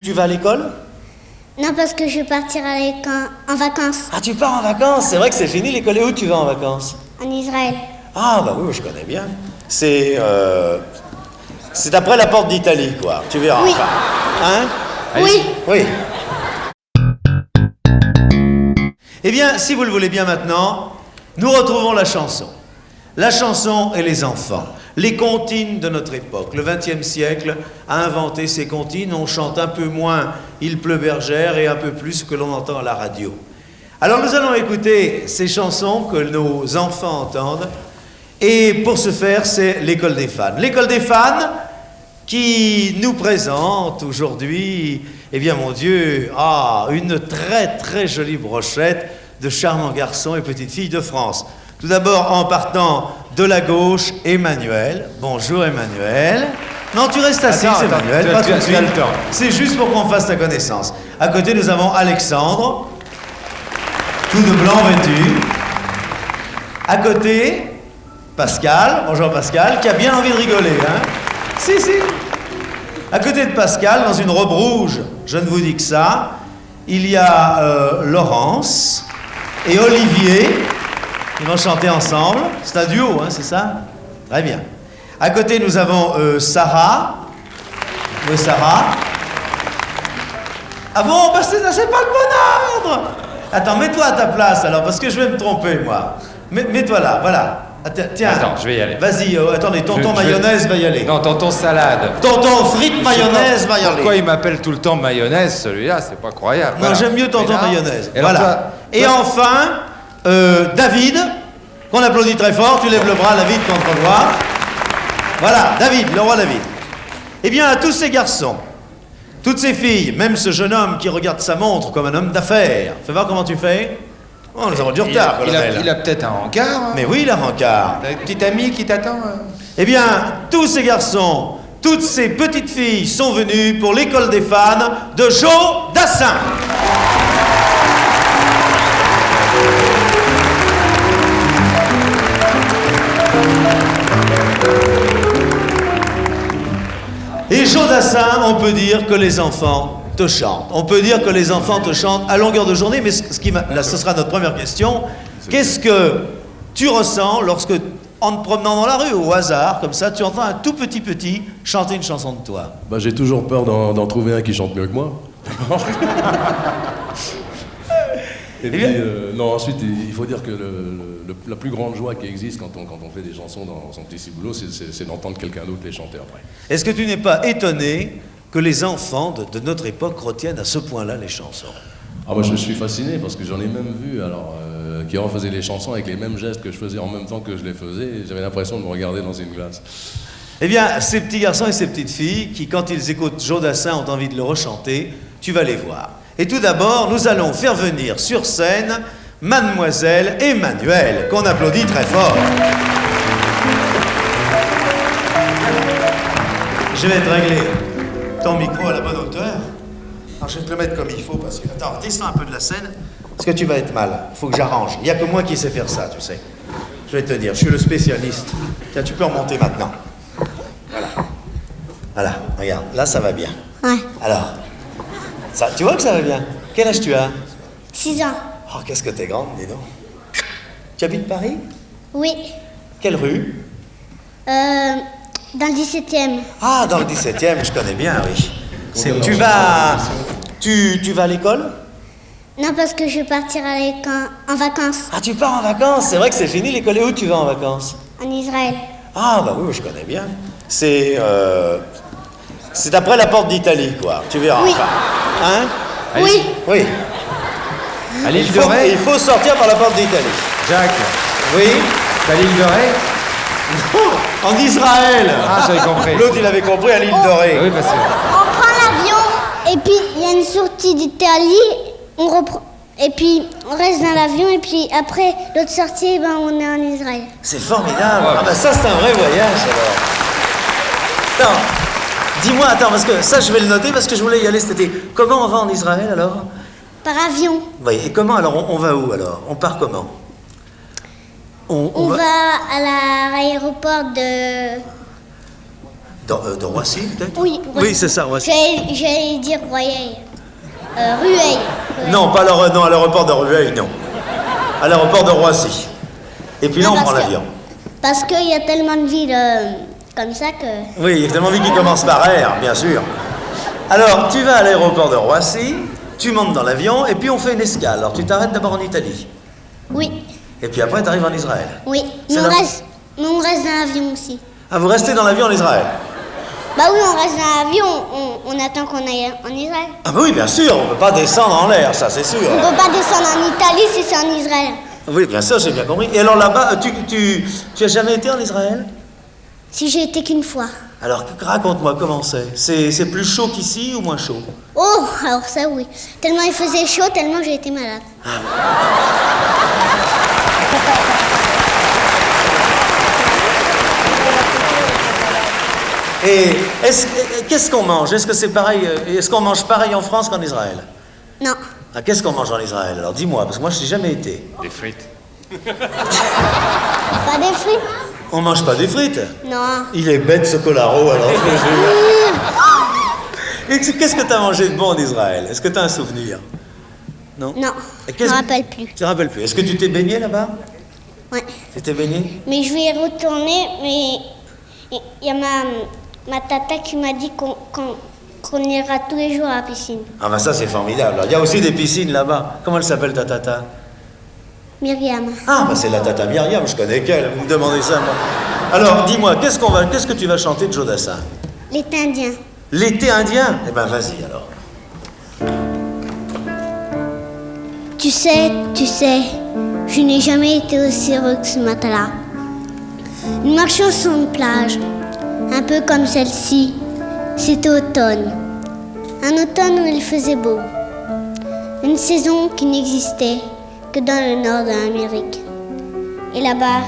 Tu vas à l'école? Non, parce que je vais partir en vacances. Ah, tu pars en vacances? C'est vrai que c'est fini l'école. Et où tu vas en vacances? En Israël. Ah, bah oui, je connais bien. C'est après la porte d'Italie, quoi. Tu verras. Oui. Enfin, hein? Oui. Oui. Eh bien, si vous le voulez bien maintenant, nous retrouvons la chanson. La chanson et les enfants. Les comptines de notre époque. Le XXe siècle a inventé ces comptines. On chante un peu moins « Il pleut bergère » et un peu plus ce que l'on entend à la radio. Alors nous allons écouter ces chansons que nos enfants entendent. Et pour ce faire, c'est l'École des fans. L'École des fans qui nous présente aujourd'hui, eh bien mon Dieu, une très très jolie brochette de charmants garçons et petites filles de France. Tout d'abord, en partant de la gauche, Emmanuel. Bonjour Emmanuel. Non, tu restes assis, Emmanuel, pas tout de suite. C'est juste pour qu'on fasse ta connaissance. À côté, nous avons Alexandre, tout de blanc vêtu. À côté, Pascal. Bonjour Pascal, qui a bien envie de rigoler, hein? Si. À côté de Pascal, dans une robe rouge, je ne vous dis que ça, il y a Laurence et Olivier. Ils vont chanter ensemble. C'est un duo, hein, c'est ça? Très bien. À côté, nous avons Sarah. Oui, Sarah. Ah bon, bah c'est pas le bon ordre. Attends, mets-toi à ta place, alors, parce que je vais me tromper, moi. Mets-toi là, voilà. Tiens. Attends, je vais y aller. Vas-y, attendez, tonton mayonnaise va y aller. Non, tonton salade. Tonton frites mayonnaise va y aller. Pourquoi il m'appelle tout le temps mayonnaise, celui-là? C'est pas croyable. Non, j'aime mieux tonton mayonnaise. Et voilà. Et enfin, David, qu'on applaudit très fort. Tu lèves le bras, David, qu'on te revoit. Voilà, David, le roi David. Eh bien, à tous ces garçons, toutes ces filles, même ce jeune homme qui regarde sa montre comme un homme d'affaires. Fais voir comment tu fais. Oh, nous avons du retard, colonel. Il a peut-être un rencard. Hein. Mais oui, il a un rencard. T'as une petite amie qui t'attend. Eh bien, tous ces garçons, toutes ces petites filles sont venus pour l'école des fans de Joe Dassin. Et Joe Dassin, on peut dire que les enfants te chantent. On peut dire que les enfants te chantent à longueur de journée, mais là, ce sera notre première question. Qu'est-ce que tu ressens lorsque, en te promenant dans la rue, au hasard, comme ça, tu entends un tout petit chanter une chanson de toi? Bah, j'ai toujours peur d'en trouver un qui chante mieux que moi. Et puis, non, ensuite, il faut dire que la plus grande joie qui existe quand on fait des chansons dans son petit ciboulot, c'est d'entendre quelqu'un d'autre les chanter après. Est-ce que tu n'es pas étonné que les enfants de notre époque retiennent à ce point-là les chansons? Ah, moi, je suis fasciné parce que j'en ai même vu, qui refaisaient les chansons avec les mêmes gestes que je faisais en même temps que je les faisais, et j'avais l'impression de me regarder dans une glace. Eh bien, ces petits garçons et ces petites filles qui, quand ils écoutent Joe Dassin, ont envie de le rechanter, tu vas les voir. Et tout d'abord, nous allons faire venir sur scène Mademoiselle Emmanuel, qu'on applaudit très fort. Je vais te régler ton micro à la bonne hauteur. Alors, je vais te le mettre comme il faut parce que... Attends, descends un peu de la scène, parce que tu vas être mal. Il faut que j'arrange. Il n'y a que moi qui sais faire ça, tu sais. Je vais te dire, je suis le spécialiste. Tiens, tu peux remonter maintenant. Voilà, regarde, là ça va bien. Ouais. Alors, ça, tu vois que ça va bien? Quel âge tu as? 6 ans. Oh, qu'est-ce que t'es grande, dis donc. Tu habites Paris? Oui. Quelle rue? Dans le 17e. Ah, dans le 17e, je connais bien, oui. Tu vas à l'école? Non, parce que je vais partir en vacances. Ah, tu pars en vacances? C'est vrai que c'est fini l'école. Et où tu vas en vacances? En Israël. Ah, bah oui, je connais bien. C'est après la porte d'Italie, quoi. Tu verras. Oui. Enfin, hein? Oui. Oui. À l'île de Ré. Il faut sortir par la porte d'Italie. Jacques, Oui. c'est à l'île de Ré. En Israël. Ah, j'avais compris. L'autre, il avait compris à l'île de Ré. Oui, parce que... On prend l'avion, et puis il y a une sortie d'Italie, on reprend, et puis on reste dans l'avion, et puis après, l'autre sortie, on est en Israël. C'est formidable. Ah bah ça, c'est un vrai voyage, alors. Attends, dis-moi, parce que ça, je vais le noter, parce que je voulais y aller cet été. Comment on va en Israël, alors? Par avion. Oui, et comment, alors, on va où, alors? On part comment? On va à l'aéroport de De Roissy, peut-être? Oui, Oui, c'est ça, Roissy. J'allais dire Rueil. Rueil. Non, pas non, à l'aéroport de Rueil, non. À l'aéroport de Roissy. Et puis là, Non, on parce prend que- l'avion. Parce qu'il y a tellement de villes comme ça que... Oui, il y a tellement de villes qui commencent par R, bien sûr. Alors, tu vas à l'aéroport de Roissy, tu montes dans l'avion, et puis on fait une escale. Alors, tu t'arrêtes d'abord en Italie. Oui, Et puis après, tu arrives en Israël. oui. C'est Mais là- on reste dans l'avion aussi. Ah, vous restez dans l'avion en Israël? Bah oui, on reste dans l'avion, on attend qu'on aille en Israël. Ah, bah oui, bien sûr, on ne peut pas descendre en l'air, ça, c'est sûr. On ne peut pas descendre en Italie si c'est en Israël. Oui, bien sûr, j'ai bien compris. Et alors là-bas, tu as jamais été en Israël? Si j'ai été qu'une fois. Alors, raconte-moi comment c'est. C'est plus chaud qu'ici ou moins chaud? Oh, alors ça oui. Tellement il faisait chaud, tellement j'ai été malade. Et qu'est-ce qu'on mange? Est-ce que c'est pareil? Est-ce qu'on mange pareil en France qu'en Israël? Non. Ah, qu'est-ce qu'on mange en Israël? Alors dis-moi, parce que moi je n'ai jamais été. Des frites. Pas des frites? On mange pas des frites? Non. Il est bête ce colaro, alors je te jure. Et qu'est-ce que tu as mangé de bon en Israël? Est-ce que tu as un souvenir? Non? Non, Et je me rappelle plus. Tu te rappelles plus. Est-ce que tu t'es baigné là-bas? Ouais. Tu t'es baigné? Mais je vais y retourner, mais il y a ma tata qui m'a dit qu'on ira tous les jours à la piscine. Ah bah ça c'est formidable. Alors, il y a aussi des piscines là-bas. Comment elle s'appelle ta tata? Myriam. Ah bah c'est la tata Myriam, je connais qu'elle. Vous me demandez ça moi. Alors dis-moi, qu'est-ce que tu vas chanter de Joe Dassin? L'été indien. L'été indien? Eh ben vas-y alors. Tu sais, je n'ai jamais été aussi heureux que ce matin-là. Nous marchions sur une plage, un peu comme celle-ci. C'était automne. Un automne où il faisait beau. Une saison qui n'existait que dans le nord de l'Amérique. Et là-bas,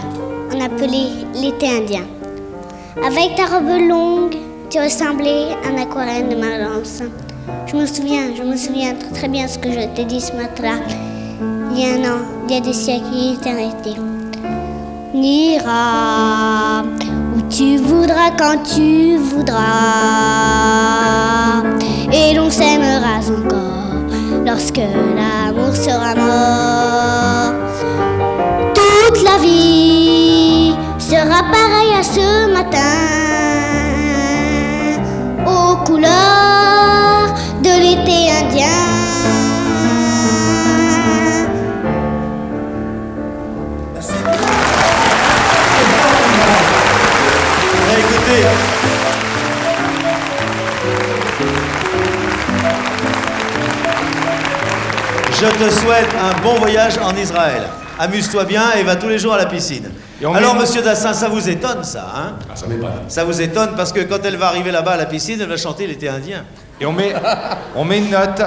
on appelait l'été indien. Avec ta robe longue, tu ressemblais à un aquarelle de Marlance. Je me souviens très bien ce que je t'ai dit ce matin-là. Il y a un an, il y a des siècles et éternités. On ira où tu voudras, quand tu voudras. Et l'on s'aimera encore lorsque l'amour sera mort. Toute la vie sera pareille à ce matin, aux couleurs de l'été indien. Merci. Écoutez. Je te souhaite un bon voyage en Israël. Amuse-toi bien et va tous les jours à la piscine. Et on Alors, met- monsieur Dassin, ça vous étonne, ça, hein? Ah, ça m'étonne. Ça vous étonne parce que quand elle va arriver là-bas à la piscine, elle va chanter l'été indien. Et on met une note.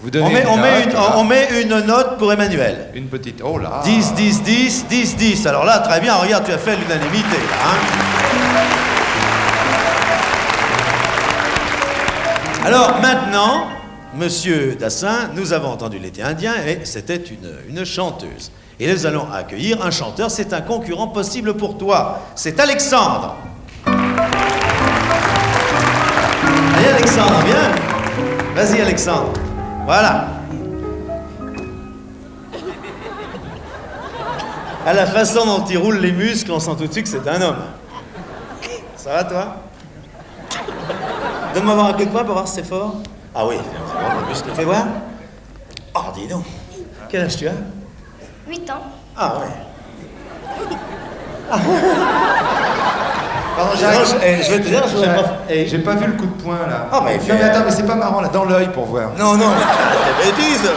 Vous donnez On met une note pour Emmanuel. une petite. Oh là. 10, 10, 10, 10, 10. Alors là, très bien, regarde, tu as fait l'unanimité, là, hein? Alors maintenant, monsieur Dassin, nous avons entendu l'été indien et c'était une chanteuse. Et nous allons accueillir un chanteur, c'est un concurrent possible pour toi. C'est Alexandre. Allez Alexandre, viens. Vas-y Alexandre. Voilà. À la façon dont il roule les muscles, on sent tout de suite que c'est un homme. Ça va toi? Donne-moi voir un coup de poing pour voir si c'est fort. Ah oui, c'est bon, le muscle. Fais voir. Oh, dis donc. Quel âge tu as? 8 ans. Ah ouais. Pardon, je vais te dire, je voudrais pas... J'ai pas vu le coup de poing là. Ah, mais il non, fait- mais attends, mais c'est pas marrant là, dans l'œil pour voir. Non, non, des bêtises.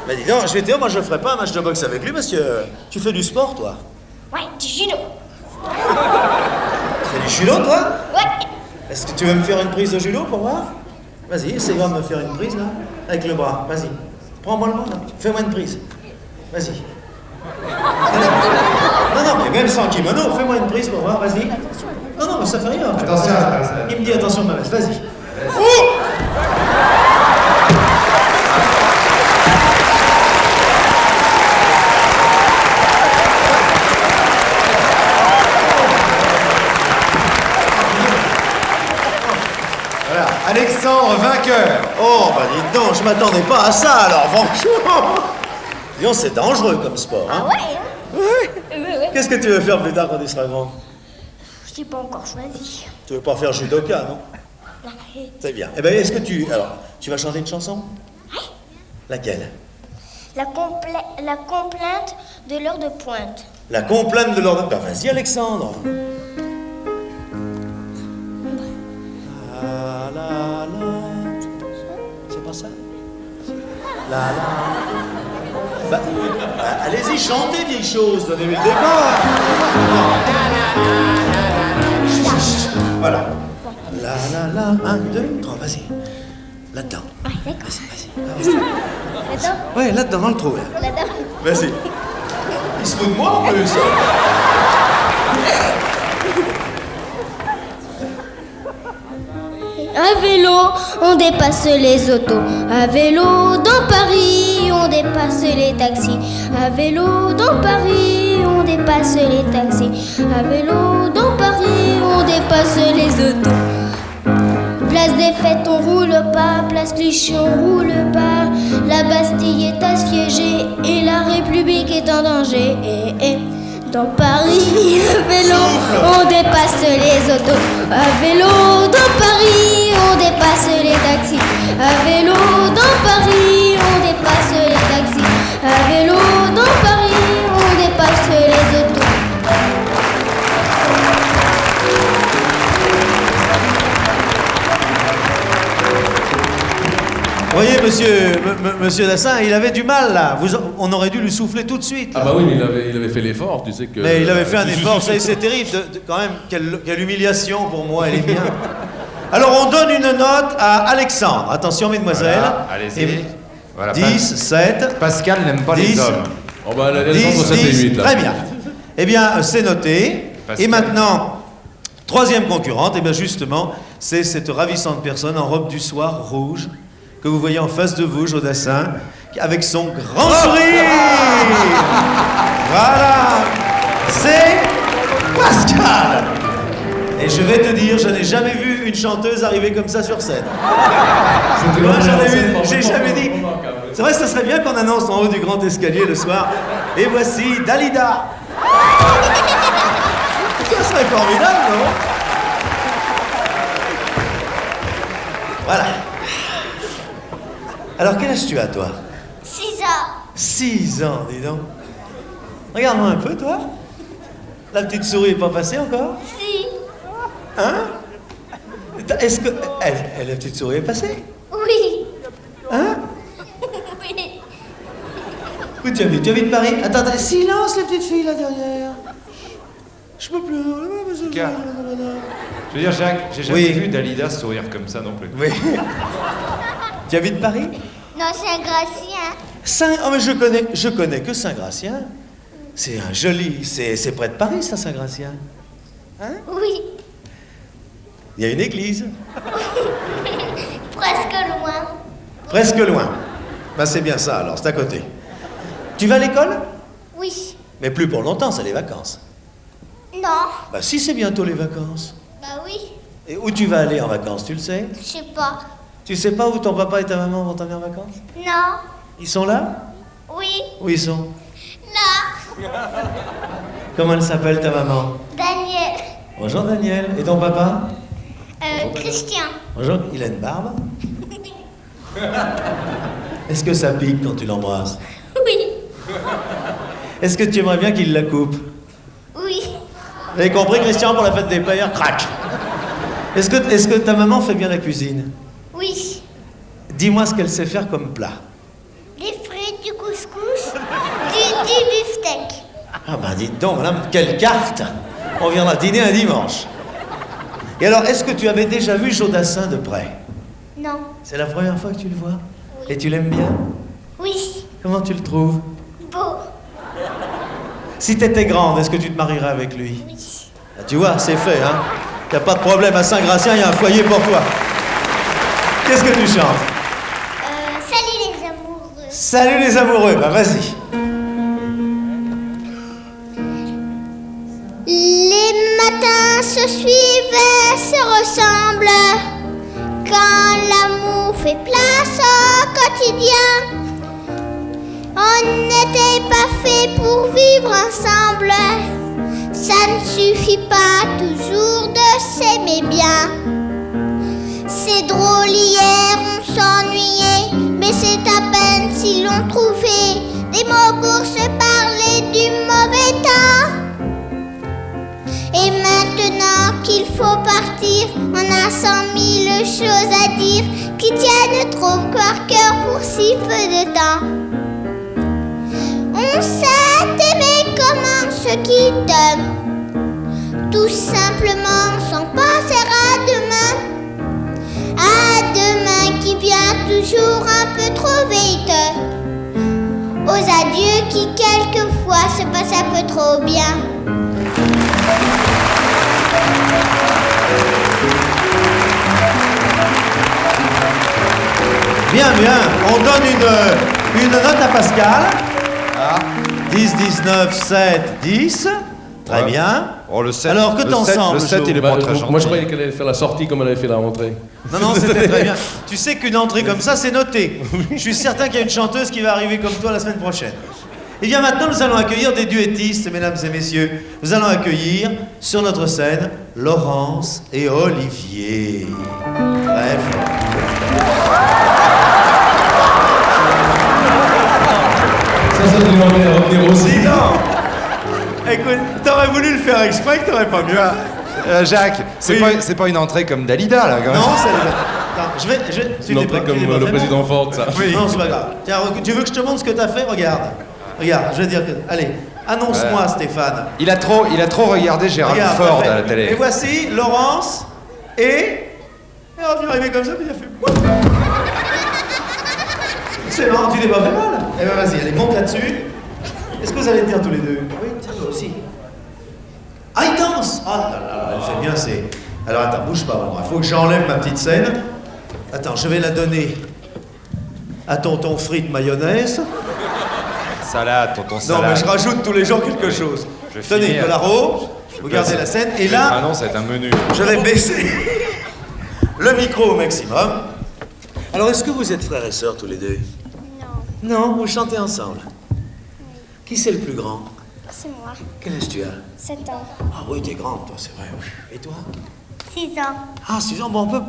Bah dis donc, je vais te dire, moi je ferai pas un match de boxe avec lui parce que tu fais du sport, toi. Ouais, du judo. Tu fais du judo, toi? Ouais. Est-ce que tu veux me faire une prise de judo pour voir? Vas-y, essaye de me faire une prise là, avec le bras. Vas-y. Prends-moi le bras là. Fais-moi une prise. Vas-y. Allez. Non, non, mais même sans kimono, fais-moi une prise pour voir, vas-y. Non, non, mais ça fait rien. Attention, Il me dit attention, ma veste, vas-y. bah dites donc, je m'attendais pas à ça alors, franchement. Disons, c'est dangereux comme sport, hein. Ouais. Qu'est-ce que tu veux faire plus tard quand tu seras grand? Je n'ai pas encore choisi. Tu veux pas faire judoka, non? C'est bien. Eh ben, est-ce que tu vas chanter une chanson? Laquelle? La complainte de l'heure de pointe. La complainte de l'ordre. Ben, vas-y, Alexandre. La, la, la. C'est pas ça? La, la. Bah, allez-y, chantez, vieille chose, donnez-lui le départ. Voilà. La, la, la. 1, 2, 3, vas-y. Là-dedans. Ouais, d'accord. Vas-y. Là-dedans? Ouais, là-dedans, dans le trou, là. Là-dedans? Vas-y. Il se fout de moi en plus. À vélo, on dépasse les autos. À vélo, dans Paris, on dépasse les taxis. À vélo, dans Paris, on dépasse les taxis. À vélo, dans Paris, on dépasse les autos. Place des Fêtes, on roule pas. Place Clichy, on roule pas. La Bastille est assiégée et la République est en danger. Dans Paris, à vélo, on dépasse les autos. À vélo, dans Paris, on dépasse les taxis. À vélo, dans Paris, on dépasse les taxis. À vélo, dans Paris, on dépasse les autos. Vous voyez, monsieur Dassin, il avait du mal, là. On aurait dû lui souffler tout de suite. Ah bah oui, mais il avait fait l'effort, tu sais que... Mais il avait fait un effort, ça, c'est terrible. Quand même, quelle humiliation pour moi, elle est bien. Alors, on donne une note à Alexandre. Attention, mesdemoiselles. Voilà, allez-y. Voilà, 10, 7... Pascal n'aime pas 10, les hommes. Oh bah, elle 10, entre 7 et 8, là. Très bien. Eh bien, c'est noté. Pascal. Et maintenant, troisième concurrente, eh bien justement, c'est cette ravissante personne en robe du soir rouge que vous voyez en face de vous, Jodassin, avec son grand sourire. Voilà. C'est Pascal. Et je vais te dire, je n'ai jamais vu une chanteuse arriver comme ça sur scène. Moi, j'ai jamais dit. C'est vrai, ça serait bien qu'on annonce en haut du grand escalier le soir. Et voici Dalida. Ça serait formidable, non? Voilà. Alors, quel âge tu as, toi? 6 ans. 6 ans, dis donc. Regarde-moi un peu, toi. La petite souris est pas passée encore? Si. Hein? Est-ce que... la petite souris est passée? Oui. Hein? Oui. Où tu habites Paris? Attends, silence, les petites filles, là, derrière. Je peux plus... Car- Je veux dire, Jacques, j'ai jamais Oui. vu Dalida sourire comme ça non plus. Oui. Tu habites Paris? Non, c'est un Gracien. Oh, mais je connais que Saint-Gratien. C'est un joli... C'est près de Paris, ça, Saint-Gratien. Hein? Oui. Il y a une église. Presque loin. Presque loin. Ben, c'est bien ça, alors, c'est à côté. Tu vas à l'école? Oui. Mais plus pour longtemps, c'est les vacances. Non. Bah si, c'est bientôt les vacances. Bah oui. Et où tu vas aller en vacances, tu le sais? Je sais pas. Tu sais pas où ton papa et ta maman vont t'emmener en vacances? Non. Ils sont là? Oui. Où ils sont? Là. Comment elle s'appelle, ta maman? Daniel. Bonjour, Daniel. Et ton papa? Christian. Bonjour, il a une barbe? Est-ce que ça pique quand tu l'embrasses? Oui. Est-ce que tu aimerais bien qu'il la coupe? Oui. Vous avez compris, Christian, pour la fête des pères? Crac! Est-ce que ta maman fait bien la cuisine? Oui. Dis-moi ce qu'elle sait faire comme plat. Des frites, du couscous, du beefsteak. Ah ben dites donc, madame, quelle carte! On viendra dîner un dimanche. Et alors, est-ce que tu avais déjà vu Jodassin de près? Non. C'est la première fois que tu le vois? Oui. Et tu l'aimes bien? Oui. Comment tu le trouves? Beau. Si t'étais grande, est-ce que tu te marierais avec lui? Oui. Ah, tu vois, c'est fait, hein? Y a pas de problème, à Saint-Gratien, il y a un foyer pour toi. Qu'est-ce que tu chantes? Salut les amoureux. Salut les amoureux, bah vas-y. Les matins se suivent, se ressemblent. quand l'amour fait place au quotidien. On n'était pas fait pour vivre ensemble. Ça ne suffit pas toujours de s'aimer bien. C'est drôle, hier on s'ennuyait, mais c'est à peine si l'on trouvait des mots pour se parler du mauvais temps. Et maintenant qu'il faut partir, on a 100 000 choses à dire qui tiennent trop par cœur pour si peu de temps. On s'est aimé comme on se quitte, tout simplement sans penser à demain. À demain qui vient toujours un peu trop vite. Aux adieux qui quelquefois se passent un peu trop bien. Bien, bien. On donne une note à Pascal. 10, 19, 7, 10. Très bien. Oh, le 7, Alors, que t'en sens, le 7, il est pas très gentil. Moi, je croyais qu'elle allait faire la sortie comme elle avait fait la rentrée. Non, c'était très bien. Tu sais qu'une entrée comme ça, c'est noté. Je suis certain qu'il y a une chanteuse qui va arriver comme toi la semaine prochaine. Et bien maintenant, nous allons accueillir des duettistes, mesdames et messieurs. Nous allons accueillir sur notre scène Laurence et Olivier. Bref. Ça devrait revenir aussi. Non. Écoute, t'aurais voulu le faire exprès que t'aurais pas mieux. Jacques, c'est Oui. pas une entrée comme Dalida, là, quand même. Non, c'est... Attends, tu Une l'es entrée pas- comme tu l'es pas le fait, président non Ford, ça. Oui. Non, c'est pas grave. Tiens, tu veux que je te montre ce que t'as fait? Regarde. Regarde, je vais dire que... Allez, annonce-moi, Stéphane. Il a trop regardé Gérard Regarde, Ford parfait. à la Et télé. voici Laurence et... on est arrivé comme ça, puis il a fait... C'est marrant, tu l'es pas fait mal. Eh ben vas-y, allez, monte là-dessus. Est-ce que vous allez tenir tous les deux? Oui, tiens toi aussi. Ah, il danse! Ah là là, elle fait bien, c'est... Alors attends, bouge pas, il faut que j'enlève ma petite scène. Attends, je vais la donner à tonton frites mayonnaise. Salade, tonton Non, salade. mais je rajoute tous les jours quelque chose. Je vais Tenez, finir. Colaro, vous gardez la scène. Et Ah là, non, ça va être un menu. je vais baisser le micro au maximum. Alors, est-ce que vous êtes frères et sœurs tous les deux? Non, Non, vous chantez ensemble. Qui c'est le plus grand? c'est moi. Quel âge tu as? 7 ans. Ah oui, t'es grande, toi, c'est vrai. Oui. Et toi? 6 ans. Ah, 6 ans, bon, on peut...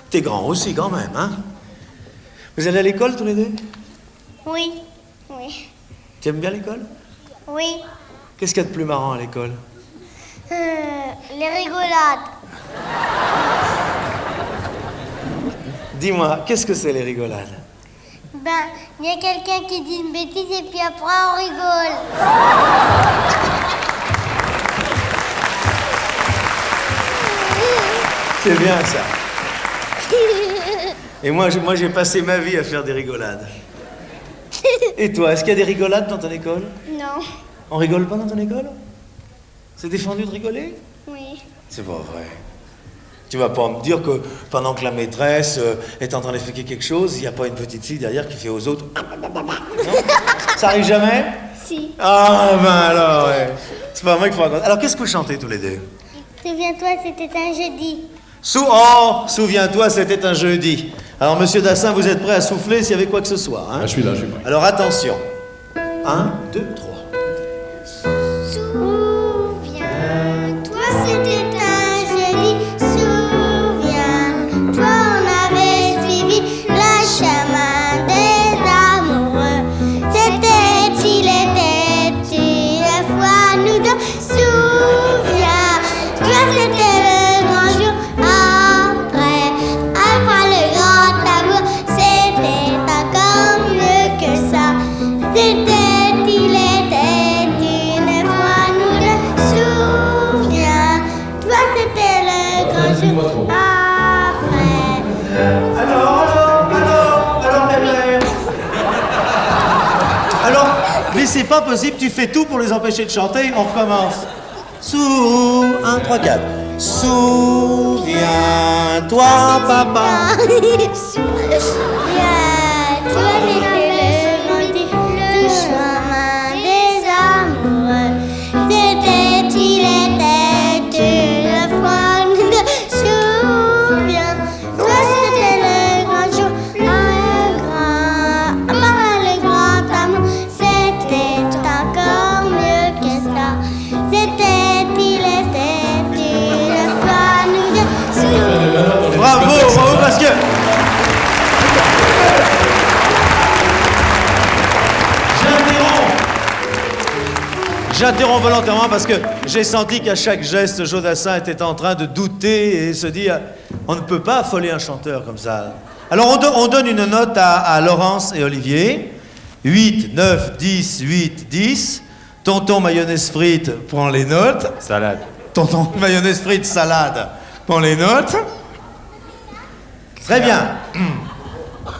T'es grand aussi, quand même, hein? Vous allez à l'école, tous les deux? Oui. Oui. Tu aimes bien l'école? Oui. Qu'est-ce qu'il y a de plus marrant à l'école? Les rigolades. Dis-moi, qu'est-ce que c'est, les rigolades? Ben, il y a quelqu'un qui dit une bêtise et puis après on rigole. C'est bien, ça. Et moi, j'ai passé ma vie à faire des rigolades. Et toi, est-ce qu'il y a des rigolades dans ton école? Non. On rigole pas dans ton école? C'est défendu de rigoler? Oui. C'est pas vrai. Tu vas pas me dire que pendant que la maîtresse est en train d'expliquer quelque chose, il n'y a pas une petite fille derrière qui fait aux autres... Non? Ça arrive jamais? Si. Ah ben alors, ouais. C'est pas moi qu'il faut raconter. Alors qu'est-ce que vous chantez tous les deux? Souviens-toi, c'était un jeudi. Oh, souviens-toi, c'était un jeudi. Alors, monsieur Dassin, vous êtes prêt à souffler s'il y avait quoi que ce soit, hein? Ah, je suis là, je suis prêt. Alors, attention. 1, 2, 3. Souviens-toi, c'était un jeudi. Souviens-toi, on avait suivi le chemin des amoureux. C'était, il était une fois nous deux. Souviens-toi, c'était le grand jour. Après le grand amour, c'était encore mieux que ça. C'était, il était une fois nous deux. Souviens-toi, c'était le grand jour. Après. Alors, mais c'est pas possible, tu fais tout pour les empêcher de chanter, on recommence. 1, 3, 4. Souviens-toi, papa. Souviens-toi, le chemin des amoureux. C'était, il était une fois nous deux. Souviens-toi, J'interromps volontairement parce que j'ai senti qu'à chaque geste, Jodassin était en train de douter et se dire on ne peut pas affoler un chanteur comme ça. Alors on donne une note à Laurence et Olivier. 8, 9, 10, 8, 10. Tonton mayonnaise frite prend les notes. Salade. Tonton mayonnaise frite salade prend les notes. Très bien.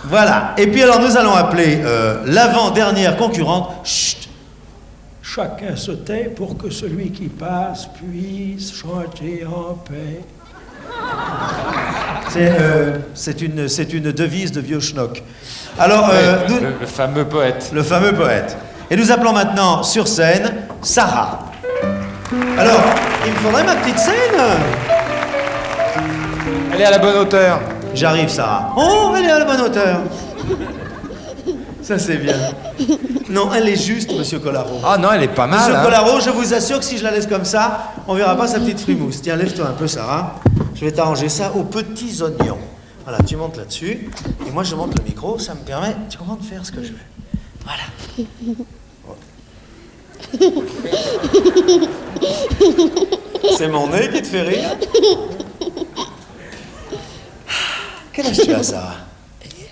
Voilà. Et puis alors nous allons appeler l'avant-dernière concurrente. Chut. Chacun se tait pour que celui qui passe puisse chanter en paix. C'est une devise de vieux schnock. Alors, Le fameux poète. le fameux poète. Et nous appelons maintenant sur scène Sarah. Alors, il me faudrait ma petite scène. Elle est à la bonne hauteur. J'arrive, Sarah. Oh, elle est à la bonne hauteur. Ça, c'est bien. Non, elle est juste, monsieur Collaro. Ah non, elle est pas mal. Monsieur Hein. Collaro, je vous assure que si je la laisse comme ça, on verra pas sa petite frimousse. Tiens, lève-toi un peu, Sarah. Je vais t'arranger ça aux petits oignons. Voilà, tu montes là-dessus. Et moi, je monte le micro. Ça me permet, tu comprends, de faire ce que je veux. Voilà. C'est mon nez qui te fait rire. Quel âge tu as, Sarah?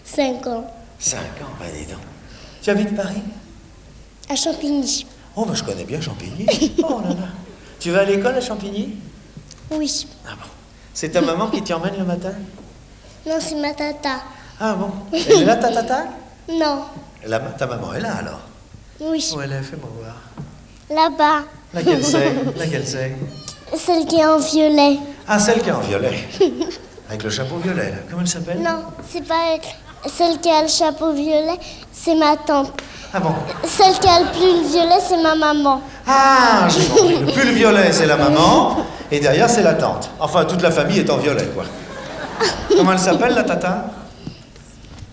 5 ans. 5 ans, bah dis donc. Tu habites Paris? À Champigny. Oh, bah je connais bien Champigny. Oh là là. Tu vas à l'école à Champigny? Oui. Ah bon. C'est ta maman qui t'y emmène le matin? Non, c'est ma tata. Ah bon. Elle est là, ta tata? Non. Ta maman est là, alors? Oui. Où elle est? Fais-moi voir. Là-bas. Laquelle c'est? Laquelle c'est? Celle qui est en violet. Ah, celle qui est en violet. Avec le chapeau violet, là. Comment elle s'appelle? Non, c'est pas elle. Celle qui a le chapeau violet, c'est ma tante. Ah bon. Celle qui a le pull violet, c'est ma maman. Ah, j'ai compris. Le pull violet, c'est la maman. Et derrière, c'est la tante. Enfin, toute la famille est en violet, quoi. Comment elle s'appelle, la tata?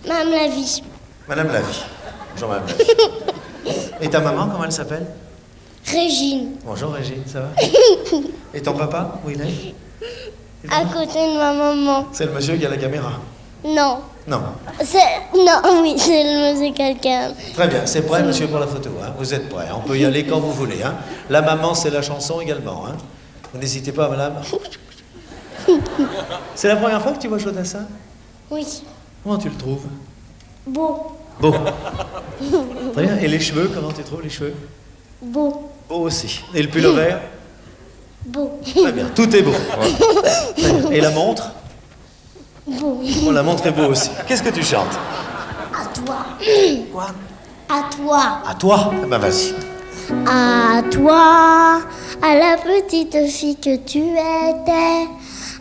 Madame la vie. Madame Lavie. Bonjour, Madame Lavie. Et ta maman, comment elle s'appelle? Régine. Bonjour, Régine, ça va? Et ton papa, où il est? À côté de ma maman. C'est le monsieur qui a la caméra. Non. Non. Non, oui, c'est le monsieur quelqu'un. Très bien, c'est prêt, monsieur, pour la photo. Hein? Vous êtes prêts, on peut y aller quand vous voulez. Hein? La maman, c'est la chanson également. Hein? Vous n'hésitez pas, madame. C'est la première fois que tu vois Jodassin? Oui. Comment tu le trouves? Beau. Beau. Très bien. Et les cheveux, comment tu trouves les cheveux? Beau. Beau aussi. Et le pull vert? Beau. Très bien, tout est beau. Très bien. Et la montre? Beau. Oh, la montre est beau aussi. Qu'est-ce que tu chantes? À toi. Quoi? À toi. À toi? Eh ben vas-y. À toi, à la petite fille que tu étais,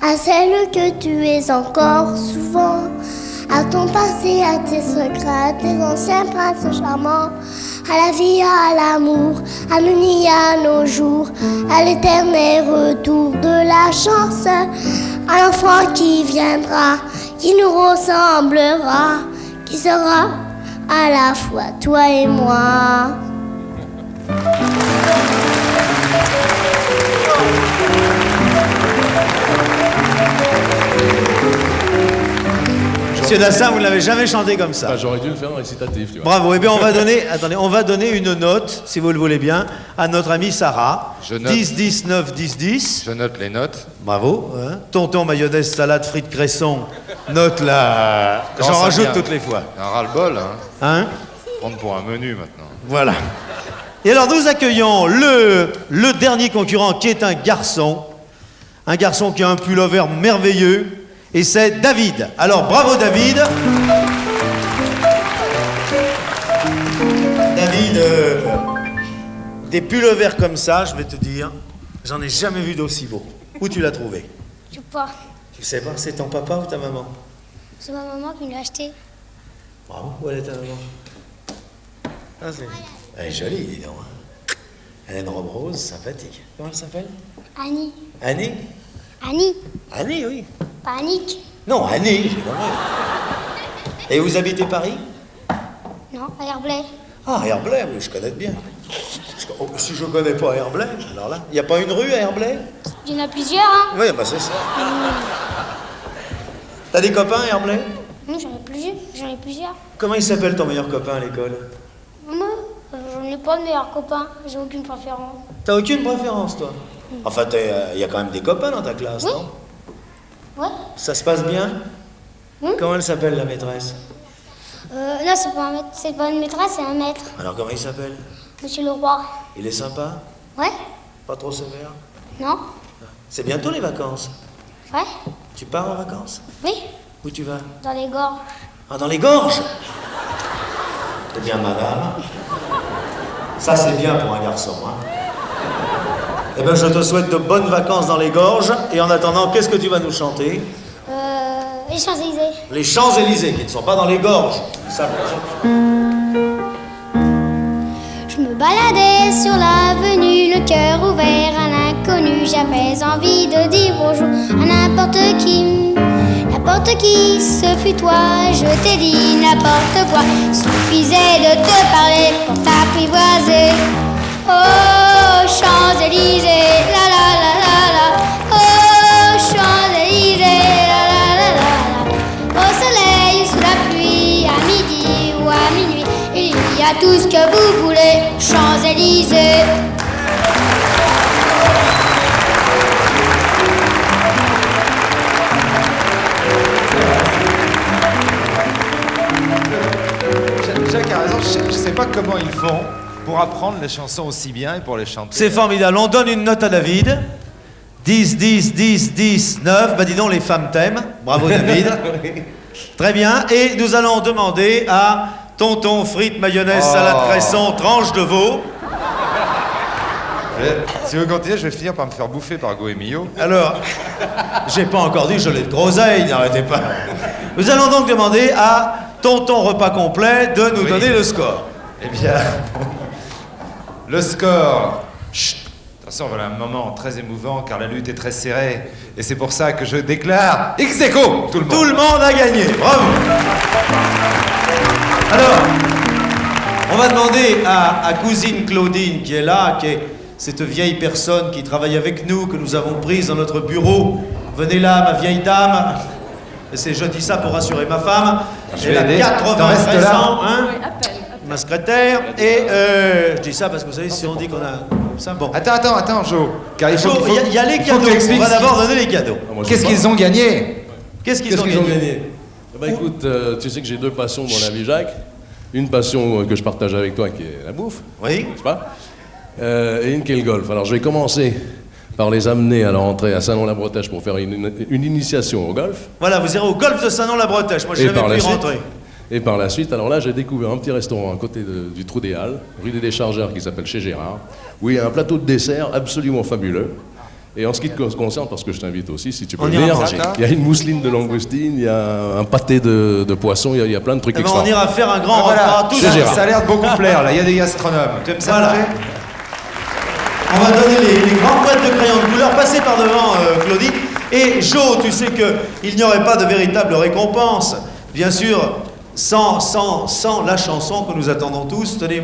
à celle que tu es encore souvent, à ton passé, à tes secrets, à tes anciens princes charmants, à la vie, à l'amour, à nos nuits, à nos jours, à l'éternel retour de la chance, à l'enfant qui viendra, qui nous ressemblera, qui sera à la fois toi et moi. Monsieur Dassin, vous ne l'avez jamais chanté comme ça. Bah, j'aurais dû le faire en récitatif, tu vois. Bravo. Eh bien, on va donner, attendez, on va donner une note, si vous le voulez bien, à notre amie Sarah. Je note. 10, 10, 9, 10, 10. Je note les notes. Bravo. Hein. Tonton, mayonnaise, salade, frites, cresson. Note là. Quand J'en ça rajoute vient. toutes les fois. Un ras-le-bol, hein. Hein? Prendre pour un menu maintenant. Voilà. Et alors, nous accueillons le dernier concurrent qui est un garçon. Un garçon qui a un pullover merveilleux. Et c'est David. Alors, bravo David. David, des pullovers comme ça, je vais te dire, j'en ai jamais vu d'aussi beau. Où tu l'as trouvé? Je sais pas. Tu sais pas, c'est ton papa ou ta maman? C'est ma maman qui me l'a acheté. Bravo, où elle est ta maman? Ah, elle est jolie, dis donc. Hein. Elle a une robe rose, sympathique. Comment elle s'appelle? Annie. Annie? Annie. Annie, oui. Pas Annick. Non, Annie, j'ai compris. Et vous habitez Paris? Non, à Herblay. Ah, Herblay, oui, je connais bien. Si je connais pas Herblay, alors là, il n'y a pas une rue à Herblay? Il y en a plusieurs, hein. Oui, bah c'est ça. T'as des copains à Herblay? Non, j'en ai plusieurs. Comment il s'appelle ton meilleur copain à l'école? Moi, n'ai pas de meilleur copain, j'ai aucune préférence. T'as aucune préférence, toi? Enfin, il y a quand même des copains dans ta classe, Oui. non? Ouais. Ça se passe bien? Comment elle s'appelle, la maîtresse? Non, c'est pas un maître, c'est pas une maîtresse, c'est un maître. Alors, comment il s'appelle? Monsieur Leroy. Il est sympa? Ouais? Pas trop sévère? Non? C'est bientôt les vacances. Ouais? Tu pars en vacances? Oui? Où tu vas? Dans les gorges. Ah, dans les gorges? Eh bien, madame, ça c'est bien pour un garçon, hein? Eh bien, je te souhaite de bonnes vacances dans les gorges. Et en attendant, qu'est-ce que tu vas nous chanter? Les Champs-Élysées. Les Champs-Élysées, qui ne sont pas dans les gorges. Ça, Je me baladais sur l'avenue, le cœur ouvert à l'inconnu. J'avais envie de dire bonjour à n'importe qui. N'importe qui, ce fut toi, je t'ai dit n'importe quoi. Suffisait de te parler pour t'apprivoiser. Oh, Champs-Élysées, la la la la la. Oh, Champs-Élysées, la la la la la. Au soleil, sous la pluie, à midi ou à minuit, il y a tout ce que vous voulez, Champs-Élysées. Jacques a raison, je sais pas comment ils font pour apprendre les chansons aussi bien et pour les chanter. c'est formidable. On donne une note à David. 10, 10, 10, 10, 9. Bah dis donc, les femmes t'aiment. Bravo, David. Très bien. Et nous allons demander à tonton frites, mayonnaise, salade, cresson, tranche de veau. Si vous continuez, je vais finir par me faire bouffer par Goemio. Alors, j'ai pas encore dit, je l'ai de groseille, n'arrêtez pas. Nous allons donc demander à tonton repas complet de nous donner le score. Eh bien, le score. Chut. Attention, voilà un moment très émouvant car la lutte est très serrée. Et c'est pour ça que je déclare ex aequo, tout le monde. Tout le monde a gagné, bravo. Alors, on va demander à cousine Claudine qui est là, qui est cette vieille personne qui travaille avec nous, que nous avons prise dans notre bureau. Venez là, ma vieille dame. Je dis ça pour rassurer ma femme. Je Elle vais a aider. 93 T'en restes là. ans, hein. Ma secrétaire. Et je dis ça parce que vous savez, si on dit qu'on a ça, bon. Attends, Jo. Car il faut, Jo, il y a les il faut cadeaux. que tu On expliques va d'abord donner les cadeaux. Qu'est-ce qu'ils ont gagné. Qu'est-ce qu'ils ont gagné? Bah écoute, tu sais que j'ai deux passions dans la vie, Jacques. Une passion que je partage avec toi qui est la bouffe, Oui. n'est-ce pas? Et une qui est le golf. Alors je vais commencer par les amener à la rentrée à Saint-Nom-la-Bretèche pour faire une initiation au golf. Voilà, vous irez au golf de Saint-Nom-la-Bretèche. Moi, je Et n'avais par pu la y suite rentrer. Et par la suite, alors là, j'ai découvert un petit restaurant à côté du Trou des Halles, rue des Déchargeurs, qui s'appelle Chez Gérard, où il y a un plateau de dessert absolument fabuleux. Et en ce qui te concerne, parce que je t'invite aussi, si tu peux On ira venir, manger. il y a une mousseline de langoustine, il y a un pâté de poisson, il y a plein de trucs Eh ben, extra. on ira faire un grand Ah, voilà, repas tous Chez Gérard. ça a l'air de beaucoup plaire, là. Il y a des gastronomes. Tu aimes ça Voilà. manger? On va donner les grandes boîtes de crayons de couleur. Passez par devant, Claudine. Et Jo, tu sais qu'il n'y aurait pas de véritable récompense. Bien sûr, sans la chanson que nous attendons tous. Tenez,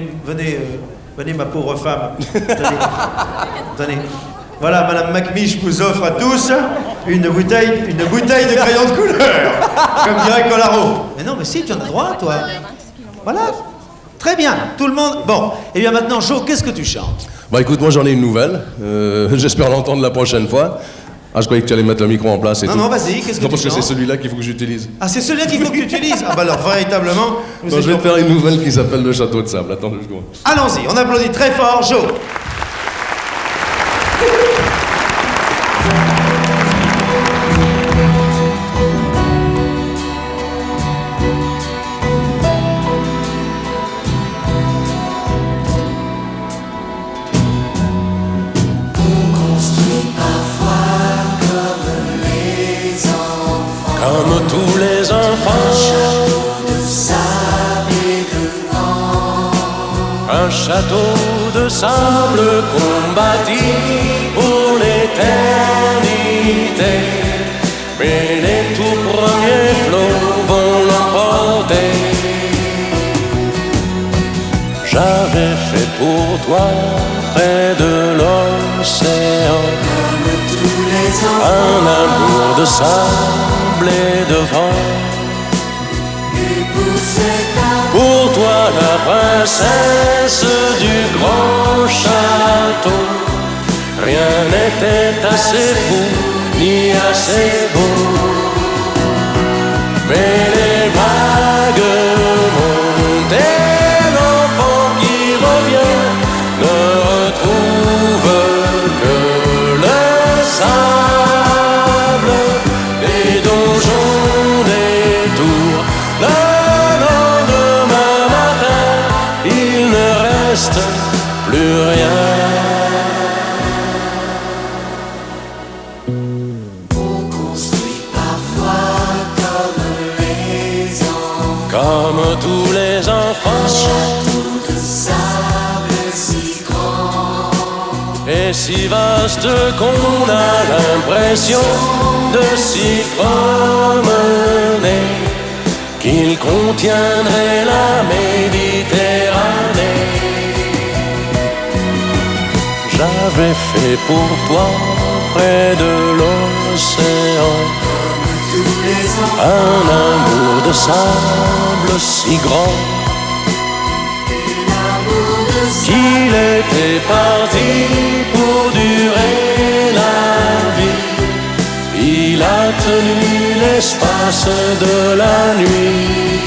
venez ma pauvre femme. Tenez. Voilà, Madame Macmiche vous offre à tous une bouteille de crayons de couleur. Comme dirait Colaro. Mais non, mais si, tu en as droit, toi. Voilà. Très bien, tout le monde. Bon, et bien maintenant, Jo, qu'est-ce que tu chantes? Bah écoute, moi j'en ai une nouvelle, j'espère l'entendre la prochaine fois. Ah, je croyais que tu allais mettre le micro en place et tout. Non, vas-y, qu'est-ce que Non, tu parce que c'est chantes? celui-là qu'il faut que j'utilise. Ah, c'est celui-là qu'il faut que tu utilises? Ah bah alors, véritablement... vous Non, êtes je vais te bon. faire une nouvelle qui s'appelle Le Château de Sable. Attends 2 secondes. Allons-y, on applaudit très fort, Jo. Comme tous les enfants, un château de sable qu'on bâtit pour l'éternité. Mais les tout premiers flots vont l'emporter. J'avais fait pour toi près de l'océan un amour de sable et de vent. Pour toi la princesse du grand château. Rien n'était assez fou ni assez beau. Mais les vagues montent et l'enfant qui revient ne retrouve que le sable des donjons, des tours. Le lendemain matin, il ne reste plus rien. Comme tous les enfants, un château de sable si grand et si vaste qu'on a l'impression de s'y promener, qu'il contiendrait la Méditerranée. J'avais fait pour toi près de l'océan un amour de sable si grand qu'il était parti pour durer la vie. Il a tenu l'espace de la nuit.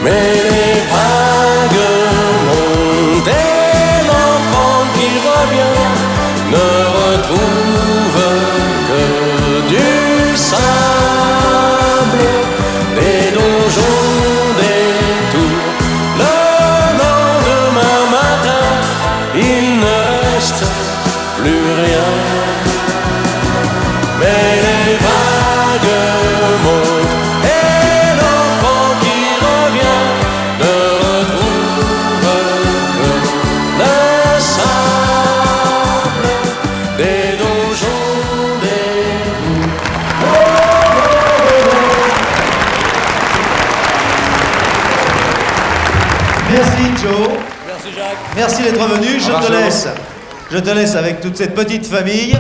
Mais les vagues montent et l'enfant qui revient ne retrouve que du sable, des donjons, des tours. Le lendemain matin, il ne reste plus rien. Mais les vagues montent et l'enfant qui revient ne retrouve que le sable, des donjons, des tours. Merci Joe. Merci Jacques. Merci d'être venu. Je te laisse avec toute cette petite famille.